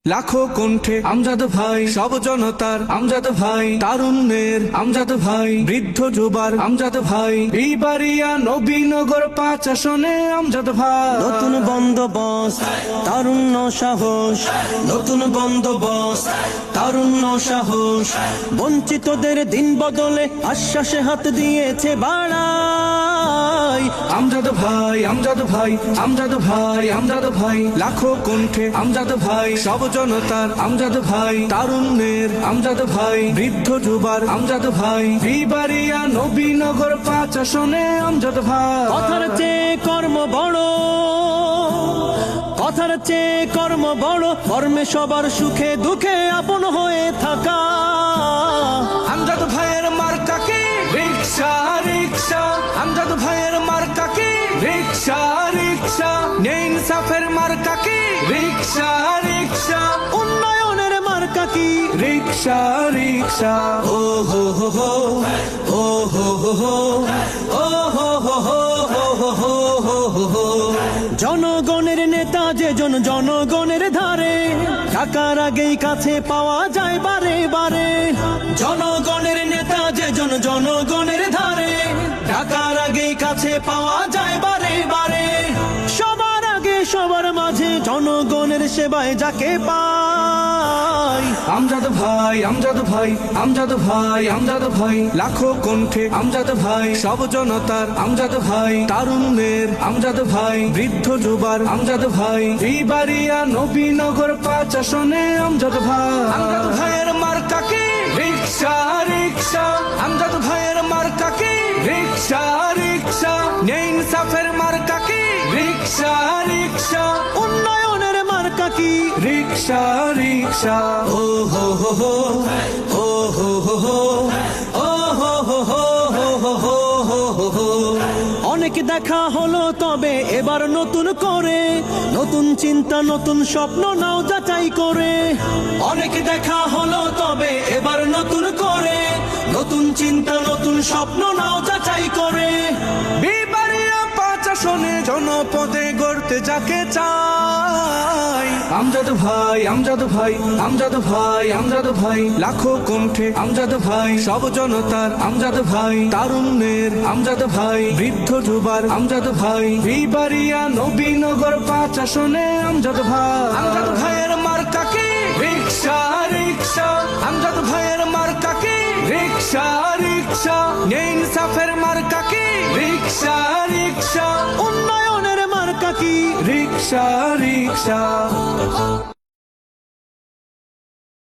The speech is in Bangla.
লাখো কণ্ঠে আমজাদ ভাই, সব জনতার আমজাদ ভাই, তারুণ্যের আমজাদ ভাই, বৃদ্ধ যুবার আমজাদ ভাই, বিবারিয়া নবীনগর ৫ আসনে আমজাদ ভাই। নতুন বন্দোবস্ত তারুণ্য সাহস, নতুন বন্দোবস্ত তারুণ্য সাহস, বঞ্চিতদের দিন বদলে আশ্বাসে হাত দিয়েছে বাড়াই। আমজাদ ভাই, আমজাদ ভাই, আমজাদ ভাই, আমজাদ ভাই, লাখো কণ্ঠে আমজাদ ভাই, সব জনতার আমজাদ ভাই, তারুণ্যের আমজাদ ভাই, বৃদ্ধ যুবার আমজাদ ভাই, বিবারিয়া নবীনগর ৫ আসনে আমজাদ ভাই। কথার চেয়ে কর্ম বড়, কথার চেয়ে কর্ম বড়, কর্মে সবার সুখে দুঃখে আপন হয়ে থাকা। আমজাদ ভাইয়ের মার্কা কি? রিকশা রিকশা। আমজাদ ভাইয়ের মার্কা কি? রিকশা রিকশা। ন্যায় ইনসাফের মার্কা কি? রিকশা রিকশা। উন্নয়নের মার্কা কি? রিকশা রিকশা। ও হো হো হো, ও হো হো হো, ও হো হো হো, হো হো হো, হো হো হো। জনগণের নেতা যে জনগণের ধারে, টাকার আগেই কাছে পাওয়া যায় বারে বারে। জনগণের নেতা যে জনগণের ধারে, টাকার আগেই কাছে পাওয়া যায় বারে বারে। সবার আগে সবার মাঝে জনগণের সেবায় যাকে পাই। আমজাদ ভাই, আমজাদ ভাই, আমজাদ ভাই, আমজাদ ভাই, লাখো কণ্ঠে আমজাদ ভাই, সব জনতার আমজাদ ভাই, তারুণ্যের আমজাদ ভাই, বৃদ্ধ যুবার আমজাদ ভাই, বিবারিয়া নবীনগর ৫ আসনে আমজাদ ভাই। আমজাদ ভাইয়ের মার্কা কি? রিকশা রিকশা। আমজাদ ভাইয়ের মার্কা কি? রিকশা রিকশা। ন্যায় ইনসাফের মার্কা কি? রিকশা রিকশা। উন্নয়নের মার্কা কি? রিকশা রিকশা। ও হো হো হো, ও হো হো হো, ও হো হো হো, হো হো হো, হো হো হো। অনেক দেখা হলো তবে এবার নতুন করে, নতুন চিন্তা নতুন স্বপ্ন নাও যাচাই করে। অনেক দেখা হলো তবে এবার নতুন করে, নতুন চিন্তা নতুন স্বপ্ন নাও যাচাই করে। বিবারিয়া ৫ আসনে জনপদে গড়তে যাকে চাই। আমজাদ ভাই, আমজাদ ভাই, আমজাদ ভাই, আমজাদ ভাই, লাখো কণ্ঠে আমজাদ ভাই, সব জনতার আমজাদ ভাই, তারুণ্যের আমজাদ ভাই, বৃদ্ধ যুবার আমজাদ ভাই, বিবারিয়া নবীনগর ৫ আসনে আমজাদ ভাই। আমজাদ ভাইয়ের মার্কা কি? রিকশা রিকশা। আমজাদ ভাইয়ের মার্কা কি? রিকশা রিকশা। ন্যায় ইনসাফের মার্কা কি? রিকশা রিকশা। উন্নয়নের মার্কা কি? রিকশা রিকশা।